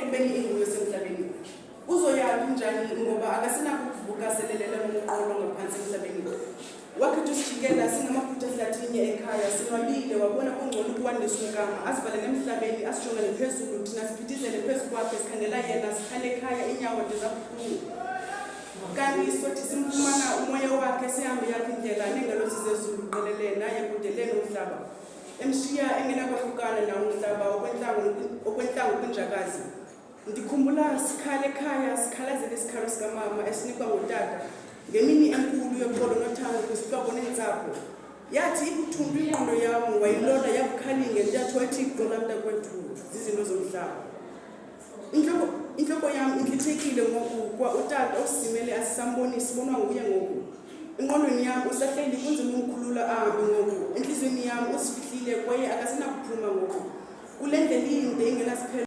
ekubeni inguye semhlabeni. Uzoyazi njani ngoba akasinako ukuvuka selelela umqolo ngaphansi emhlabeni. Wakhe tusijikela singamaphutha ehlathini ekhaya sinwabile wabona kungcono ukwandisa umkama asibale nemhlabeni asijona nephezulu thina siphithizele phezulu kwakhe sikhangela yena sikhale ekhaya inyawo ndizabuhlungu. Kanti sothi simfumana umoya wakhe sihambe yakhe indlela nengalo sizezulu qelele naye kudeleni umhlaba. Emshiya engenakwafukana nawo umhlaba okwentlango kwinjakazi. Ndikhumbula sikhale ekhaya sikhalazele isikhalo sikamama esinikwa ngotata. Ngemini enkulu yoxolo nothando kwisihlobo nentsapho. Yathi ibuthundu ingqondo yam wayilola yabukhalinge ntathu wathi igqola mntakwethu zizinto zomhlaba. Inhloko yam intlithekile ngoku kwa utata osimele asisambonisi bonwa nguye ngoku. Ingqondweni yam usahleli kunzima umkhulula ahambe ngoku. Enhliziyweni yam usifihlile kwaye akasenakuphuma ngoku. Kule ndlela inde ingenasiphelo